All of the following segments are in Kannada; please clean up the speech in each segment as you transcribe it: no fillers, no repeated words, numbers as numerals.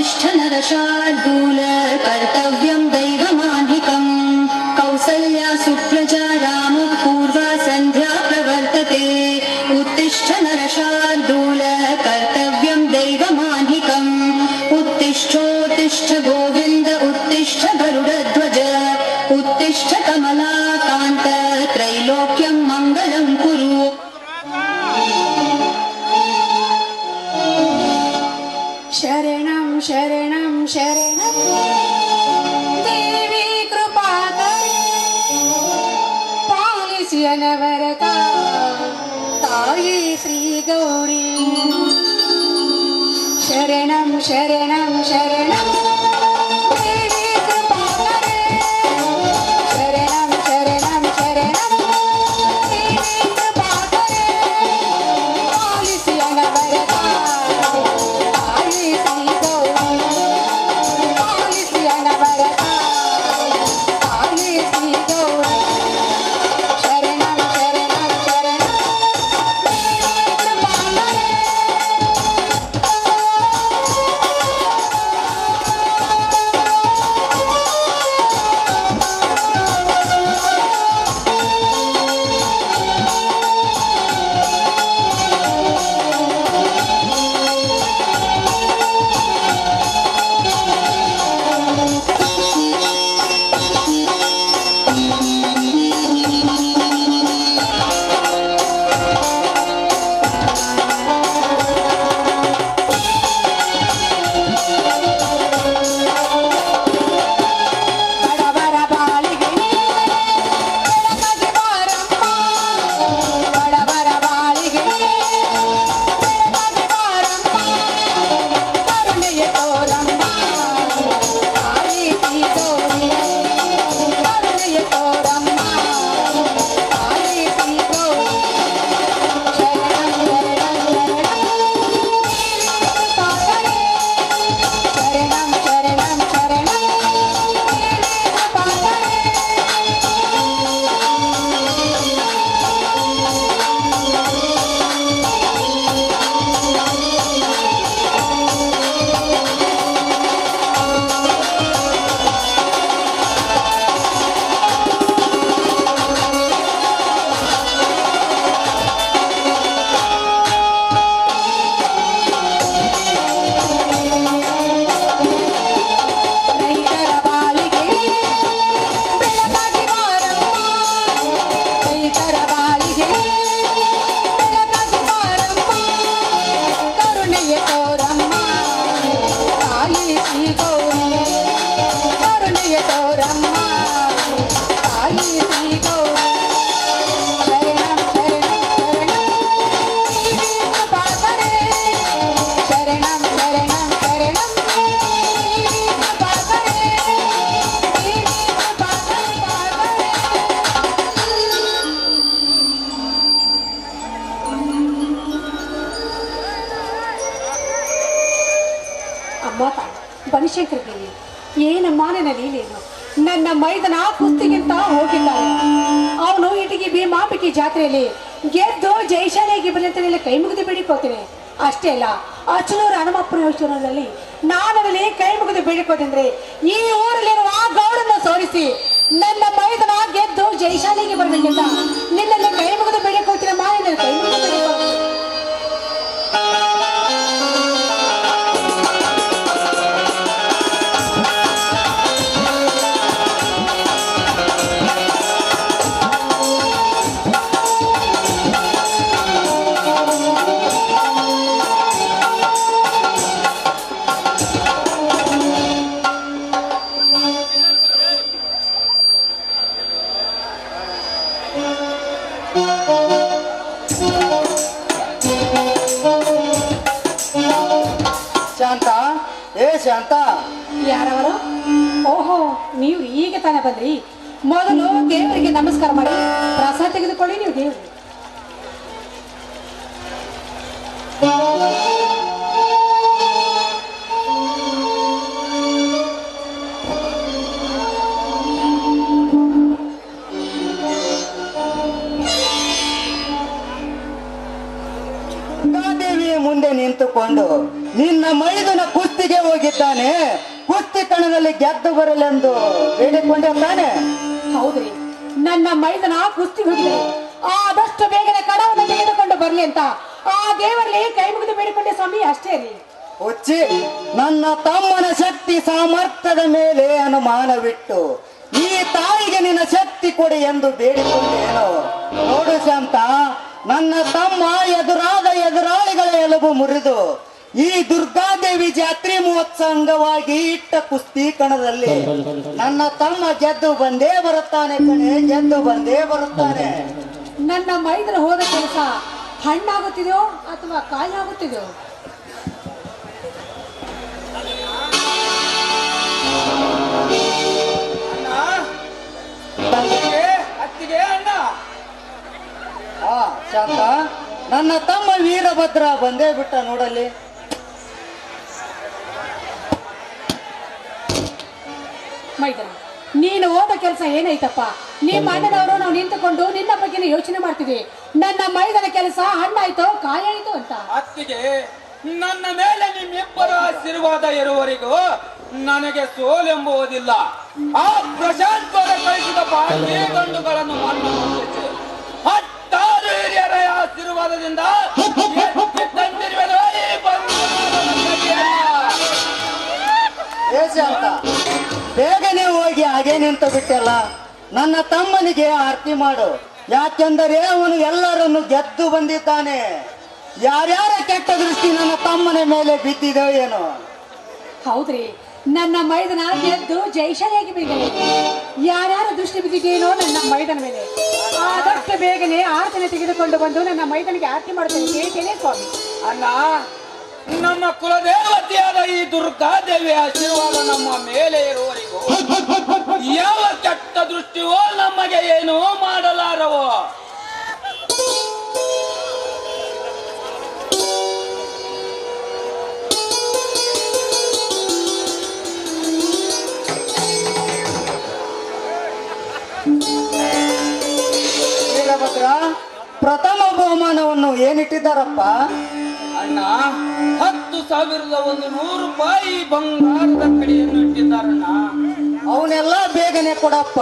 उत्तिष्ठ नरशार्दूल कर्तव्यं दैवमान्धिकम् कौसल्या सुप्रजा रामपूर्वा सन्ध्या प्रवर्तते उत्तिष्ठ नरशार्दूल कर्तव्यं दैवमान्धिकम् उत्तिष्ठोत्तिष्ठ गोविन्द उत्तिष्ठ गरुडध्वज उत्तिष्ठ कमलाकान्त त्रैलोक्यं मङ्गलं कुरु। शरणं शरणं शरणं देवी कृपाकरे पालिसि अनवरत ताये श्री गौरी शरणं शरणं शरणं देवी कृपाकरे शरणं शरणं शरणं देवी कृपाकरे पालिसि अनवरत ಬನಶಂಕರದೇವಿ ಏನಮ್ಮ ನನ್ನ ಲೀಲೆಯನ್ನು ನನ್ನ ಮೈದನ ಕುಸ್ತಿಗಿಂತ ಹೋಗಿದ್ದಾರೆ. ಅವನು ಇಟಗಿ ಭೀಮಾಂಬಿಕೆ ಜಾತ್ರೆಯಲ್ಲಿ ಗೆದ್ದು ಜೈಶಾಲೆಗೆ ಬರಲಿ ಕೈ ಮುಗಿದು ಬೇಡಿಕೋತೇನೆ. ಅಷ್ಟೇ ಅಲ್ಲ, ಅಚಲೂರು ಹನುಮಪ್ಪನಲ್ಲಿ ನಾನಲ್ಲಿ ಕೈ ಮುಗಿದು ಬೇಡಿಕೋದಂದ್ರೆ ಈ ಊರಲ್ಲಿರುವ ಗೌಡನ್ನ ಸೋರಿಸಿ ನನ್ನ ಮೈದನ ಗೆದ್ದು ಜೈಶಾಲೆಗೆ ಬರಬೇಕಿಂತ ನಿನ್ನಲ್ಲಿ ಕೈ ಮುಗಿದು ಬೇಡಿಕೋತೀನಿ. ಮಾನ ಕೈ ಮುಗಿದು ಬೇಡಿಕೋತೀನಿ. ಶಾಂತ, ಏ ಶಾಂತ, ಯಾರವರು? ಓಹೋ, ನೀವು ಈಗ ತಾನೇ ಬಂದ್ರಿ. ಮೊದಲು ದೇವರಿಗೆ ನಮಸ್ಕಾರ ಮಾಡಿ ಪ್ರಸಾದ ತೆಗೆದುಕೊಳ್ಳಿ. ನೀವು ದೇವರಿಗೆ ಮುಂದೆ ನಿಂತುಕೊಂಡು ನಿನ್ನ ಮೈದುನ ಕುಸ್ತಿಗೆ ಹೋಗಿದ್ದಾನೆ, ಕುಸ್ತಿ ಕಣದಲ್ಲಿ ಗೆದ್ದು ಬರಲೆಂದು ಬೇಡಿಕೊಂಡಿದ್ದಾನೆ. ಹೌದ್ರಿ, ನನ್ನ ಮೈದನ ಕುಸ್ತಿ ಹೋಗಿದ್ರು ಆದಷ್ಟು ಬೇಗನೆ ಕಡವನ್ನು ತೆಗೆದುಕೊಂಡು ಬರ್ಲಿ ಅಂತ ಆ ದೇವರಲ್ಲಿ ಕೈ ಮುಗಿದು ಬೇಡಿಕೊಂಡೆ ಸ್ವಾಮಿ, ಅಷ್ಟೇ ರೀ. ಹುಚ್ಚಿ, ನನ್ನ ತಮ್ಮನ ಶಕ್ತಿ ಸಾಮರ್ಥ್ಯದ ಮೇಲೆ ಅನುಮಾನವಿಟ್ಟು ಈ ತಾಯಿಗೆ ನಿನ್ನ ಶಕ್ತಿ ಕೊಡಿ ಎಂದು ಬೇಡಿಕೊಂಡೇನು. ನೋಡು ಶಾಂತ, ನನ್ನ ತಮ್ಮ ಎದುರಾಳಿಗಳ ಎಲುಬು ಮುರಿದು ಈ ದುರ್ಗಾದೇವಿ ಜಾತ್ರೆ ಮಹೋತ್ಸವ ಅಂಗವಾಗಿ ಇಟ್ಟ ಕುಸ್ತಿ ಕಣದಲ್ಲಿ ನನ್ನ ತಮ್ಮ ಗೆದ್ದು ಬಂದೇ ಬರುತ್ತಾನೆ ಕಣೆ, ಗೆದ್ದು ಬಂದೇ ಬರುತ್ತಾನೆ. ನನ್ನ ಮೈದನ ಹೋದ ಕೆಲಸ ಹಣ್ಣಾಗುತ್ತಿದೆಯೋ ಅಥವಾ ಕಾಯಿ ಆಗುತ್ತಿದೆಯೋ? ಹಾ ಶಾಂತ, ನನ್ನ ತಮ್ಮ ವೀರಭದ್ರ ಬಂದೇ ಬಿಟ್ಟ ನೋಡಲ್ಲಿ. ಮೈದನ, ನೀನು ಹೋದ ಕೆಲಸ ಏನೈತಪ್ಪ? ನಿಮ್ಮ ಅಣ್ಣನವರು ನಾವು ನಿಂತುಕೊಂಡು ನಿನ್ನ ಬಗ್ಗೆ ಯೋಚನೆ ಮಾಡ್ತೀವಿ. ನನ್ನ ಮೈದನ ಕೆಲಸ ಹಣ್ಣಾಯ್ತೋ ಕಾಯಾಯ್ತು ಅಂತ. ಅತ್ತಿಗೆ, ನನ್ನ ಮೇಲೆ ನಿಮ್ಮಿಬ್ಬರ ಆಶೀರ್ವಾದ ಇರುವವರೆಗೂ ನನಗೆ ಸೋಲೆಂಬುವುದಿಲ್ಲ. ಆ ಪ್ರಶಾಂತ್ ಅವರ ಕಳಿಸಿದ ಬಾಕಿ ಗಂಡುಗಳನ್ನು ಮಣ್ಣು ಮುಟ್ಟಿಸಿ ಹತ್ತಾರು ಹಿರಿಯರ ಆಶೀರ್ವಾದದಿಂದ ಎತ್ತಿ ತಂದಿರುವೆನು ಈ ಬಂಧುಗಳ ಕೈಯನ್ನ. ಏ ಶಾಂತ, ಬೇಗನೆ ಹೋಗಿ ಹಾಗೆ ನಿಂತು ಬಿಟ್ಟಲ್ಲ. ನನ್ನ ತಮ್ಮನಿಗೆ ಆರತಿ ಮಾಡು, ಯಾಕೆಂದರೆ ಅವನು ಎಲ್ಲರನ್ನು ಗೆದ್ದು ಬಂದಿದ್ದಾನೆ. ಯಾರ್ಯಾರ ಕೆಟ್ಟ ದೃಷ್ಟಿ ನನ್ನ ತಮ್ಮನ ಮೇಲೆ ಬಿದ್ದಿದೋ ಏನೋ. ಹೌದ್ರಿ, ನನ್ನ ಮೈದನ ಗೆದ್ದು ಜೈಶಾಲಿಯಾಗಿ ಬಿದ್ದಿದೆ. ಯಾರ್ಯಾರ ದೃಷ್ಟಿ ಬಿದ್ದಿದ್ದೇನೋ ನನ್ನ ಮೈದನ ಮೇಲೆ. ಆದಷ್ಟು ಬೇಗನೆ ಆರ್ತನೆ ತೆಗೆದುಕೊಂಡು ಬಂದು ನನ್ನ ಮೈದನಿಗೆ ಆರತಿ ಮಾಡುತ್ತೇನೆ, ಕೇಳ್ತೇನೆ ಸ್ವಾಮಿ. ಅಣ್ಣ, ನಮ್ಮ ಕುಲದೇವತೆಯಾದ ಈ ದುರ್ಗಾದೇವಿಯ ಆಶೀರ್ವಾದ ನಮ್ಮ ಮೇಲೆ ಇರುವವರೆಗೂ ಯಾವ ಕೆಟ್ಟ ದೃಷ್ಟಿಯೋ ನಮಗೆ ಏನೂ ಮಾಡಲಾರವೋ. ವೀರಭದ್ರ, ಪ್ರಥಮ ಬಹುಮಾನವನ್ನು ಏನಿಟ್ಟಿದ್ದಾರಪ್ಪ? ಅಣ್ಣ, 10,100 ರೂಪಾಯಿ ಬಂಗಾರದ ಕಡೆಯನ್ನು ಇಟ್ಟಿದ್ದಾರಣ್ಣ. ಅವನ್ನೆಲ್ಲ ಬೇಗನೆ ಕೊಡಪ್ಪ,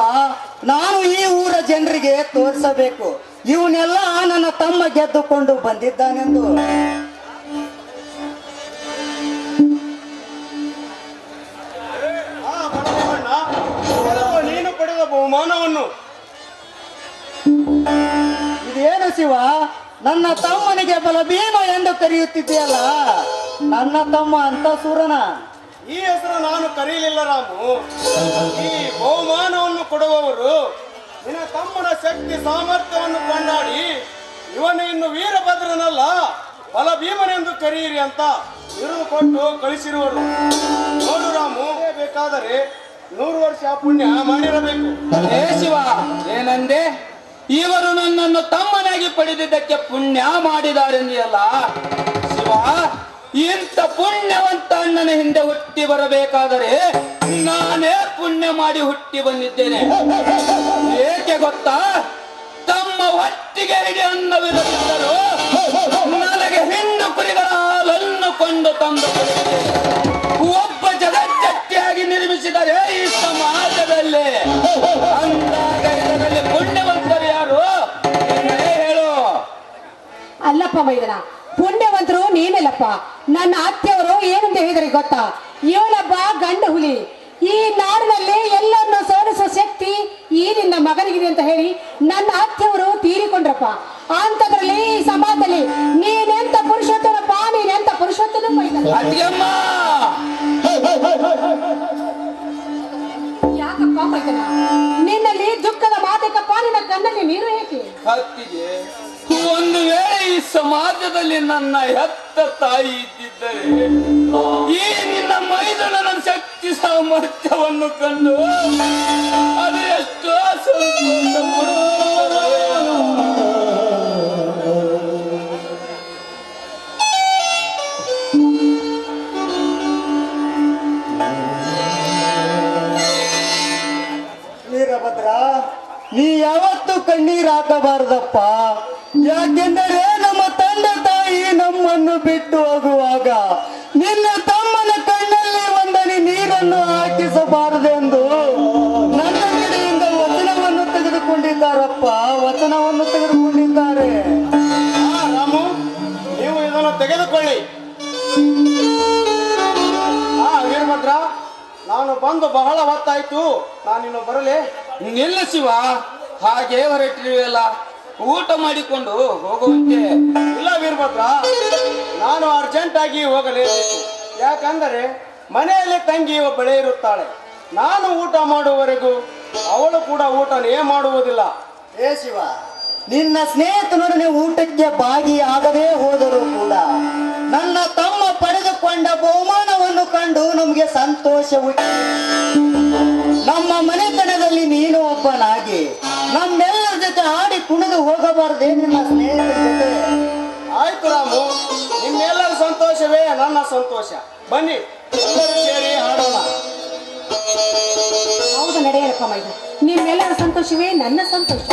ನಾನು ಈ ಊರ ಜನರಿಗೆ ತೋರಿಸಬೇಕು ಇವನ್ನೆಲ್ಲ ನನ್ನ ತಮ್ಮ ಗೆದ್ದುಕೊಂಡು ಬಂದಿದ್ದಾನೆಂದು. ನೀನು ಪಡೆದ ಬಹುಮಾನವನ್ನು. ಇದೇನು ಶಿವ, ನನ್ನ ತಮ್ಮನಿಗೆ ಬಲಭೀಮ ಎಂದು ಕರೆಯುತ್ತಿದೆಯಲ್ಲ, ನನ್ನ ತಮ್ಮ ಅಂತ ಸೂರನ? ಈ ಹೆಸರು ನಾನು ಕರೆಯಲಿಲ್ಲ ರಾಮು. ಈ ಬಹುಮಾನವನ್ನು ಕೊಡುವವರು ನಿನ್ನ ತಮ್ಮನ ಶಕ್ತಿ ಸಾಮರ್ಥ್ಯವನ್ನು ಕೊಂಡಾಡಿ ಇವನು ಇನ್ನು ವೀರಭದ್ರನಲ್ಲ ಬಲಭೀಮನೆಂದು ಕರೆಯಿರಿ ಅಂತ ಬಿರುದು ಕೊಟ್ಟು ಕಳಿಸಿರುವರು. ನೋಡು ರಾಮು, ಬೇಕಾದರೆ 100 ವರ್ಷ ಪುಣ್ಯ ಮಾಡಿರಬೇಕು. ಹೇ ಶಿವ, ಏನಂದೆ? ಇವರು ನನ್ನನ್ನು ತಮ್ಮನಾಗಿ ಪಡೆದಿದ್ದಕ್ಕೆ ಪುಣ್ಯ ಮಾಡಿದಾರೆಂದಿಯಲ್ಲ ಶಿವ. ಇಂಥ ಪುಣ್ಯವಂತ ಅಣ್ಣನ ಹಿಂದೆ ಹುಟ್ಟಿ ಬರಬೇಕಾದರೆ ನಾನೇ ಪುಣ್ಯ ಮಾಡಿ ಹುಟ್ಟಿ ಬಂದಿದ್ದೇನೆ. ಏಕೆ ಗೊತ್ತಾ? ತಮ್ಮ ಒಟ್ಟಿಗೆ ಹಿಡಿ ಅನ್ನವಿರದಿದ್ದರು ನನಗೆ ಹೆಣ್ಣು ಕುರಿಗಳ ಹಾಲನ್ನು ಕೊಂಡು ತಂದು ಒಬ್ಬ ಜಗಜ್ಜಟ್ಟಿಯಾಗಿ ನಿರ್ಮಿಸಿದರೆ ಈ ಸಮಾಜದಲ್ಲಿ. ಅಂದಾಗ ಇದರಲ್ಲಿ ಪುಣ್ಯವಂತರು ಯಾರು ಹೇಳು? ಅಲ್ಲಪ್ಪ ಮೈದನ, ಪುಣ್ಯವಂತರು ನೀನೆಲ್ಲಪ್ಪ. ನನ್ನ ಅತ್ತೆಯವರು ಏನಂತ ಹೇಳಿದರೆ ಗೊತ್ತಾ? ಇವಳೊಬ್ಬ ಗಂಡ ಹುಲಿ, ಈ ನಾಡಿನಲ್ಲಿ ಎಲ್ಲರನ್ನು ಸೋಲಿಸುವ ಶಕ್ತಿ ಈ ನಿನ್ನ ಮಗನಿಗಿದೆ ಅಂತ ಹೇಳಿ ನನ್ನ ಅತ್ತೆಯವರು ತೀರಿಕೊಂಡ್ರಪ್ಪ. ಅಂತದ್ರಲ್ಲಿ ಈ ಸಮಾಜದಲ್ಲಿ ನೀನೆಂತ ಪುರುಷೋತ್ತಮಪ್ಪ, ನೀನೆಂತ ಪುರುಷೋತ್ತಮ ಮೈದನ. ಅತ್ತಿಗೆಮ್ಮ, ಯಾಕಪ್ಪ ಮೈದನ, ನಿನ್ನಲ್ಲಿ ದುಃಖದ ಮಾತೇಕಪ್ಪ? ನಿನ್ನ ಕಣ್ಣಲ್ಲಿ ನೀರು ಏಕೆ? ಅತ್ತಿಗೆ, ಒಂದು ವೇಳೆ ಈ ಸಮಾಜದಲ್ಲಿ ನನ್ನ ಹೆತ್ತ ತಾಯಿ ಇದ್ದಿದ್ದರೆ ಈ ನಿನ್ನ ಮೈದನನ ಶಕ್ತಿ ಸಾಮರ್ಥ್ಯವನ್ನು ಕಂಡು ಅದು ಎಷ್ಟೋ ಸಂತೋಷ ಪಡುತ್ತಿದ್ದರೋ. ವೀರಭದ್ರ, ನೀ ಯಾವತ್ತೂ ಕಣ್ಣೀರು ಹಾಕಬಾರದಪ್ಪ. ಯಾಕೆಂದರೆ ನಮ್ಮ ತಂದೆ ತಾಯಿ ನಮ್ಮನ್ನು ಬಿಟ್ಟು ಹೋಗುವಾಗ ನಿನ್ನ ತಮ್ಮನ ಕಣ್ಣಲ್ಲಿ ಒಂದನಿ ನೀರನ್ನು ಹಾಕಿಸಬಾರದೆಂದು ನನ್ನ ಕಡೆಯಿಂದ ವಚನವನ್ನು ತೆಗೆದುಕೊಂಡಿದ್ದಾರಪ್ಪ, ವಚನವನ್ನು ತೆಗೆದುಕೊಂಡಿದ್ದಾರೆ. ರಾಮು, ನೀವು ಇದನ್ನು ತೆಗೆದುಕೊಳ್ಳಿ. ವೀರಭದ್ರ, ನಾನು ಬಂದು ಬಹಳ ಹೊತ್ತಾಯ್ತು, ನಾನಿನ್ನು ಬರಲೇ? ನಿಲ್ಲ ಶಿವ, ಹಾಗೆ ಹೊರಟಿರುವಲ್ಲ, ಊಟ ಮಾಡಿಕೊಂಡು ಹೋಗುವಂತೆ. ಇಲ್ಲ ವೀರಭದ್ರ, ನಾನು ಅರ್ಜೆಂಟ್ ಆಗಿ ಹೋಗಲೇಬೇಕು. ಯಾಕಂದರೆ ಮನೆಯಲ್ಲಿ ತಂಗಿ ಒಬ್ಬಳೇ ಇರುತ್ತಾಳೆ. ನಾನು ಊಟ ಮಾಡುವವರೆಗೂ ಅವಳು ಕೂಡ ಊಟನೇ ಮಾಡುವುದಿಲ್ಲ. ಏ ಶಿವ, ನಿನ್ನ ಸ್ನೇಹಿತನೊಡನೆ ಊಟಕ್ಕೆ ಭಾಗಿಯಾಗದೇ ಹೋದರೂ ಕೂಡ ನನ್ನ ತಮ್ಮ ಪಡೆದುಕೊಂಡ ಬಹುಮಾನವನ್ನು ಕಂಡು ನಮಗೆ ಸಂತೋಷವಿತ್ತು. ನಮ್ಮ ಮನೆತನದಲ್ಲಿ ನೀನು ಒಬ್ಬನಾಗಿ ನಮ್ಮೆಲ್ಲರ ಜೊತೆ ಆಡಿ ಕುಣಿದು ಹೋಗಬಾರದೇ ನಿನ್ನ ಸ್ನೇಹಿತರ ಜೊತೆ? ಆಯ್ತು ರಾಮು, ನಿಮ್ಮೆಲ್ಲರ ಸಂತೋಷವೇ ನನ್ನ ಸಂತೋಷ. ಬನ್ನಿ ಎಲ್ಲರೂ ಸೇರಿ ಹಾಡೋಣ. ಹೌದು, ನಡೆಯಲಪ್ಪ ಮೈದ. ನಿಮ್ಮೆಲ್ಲರ ಸಂತೋಷವೇ ನನ್ನ ಸಂತೋಷ.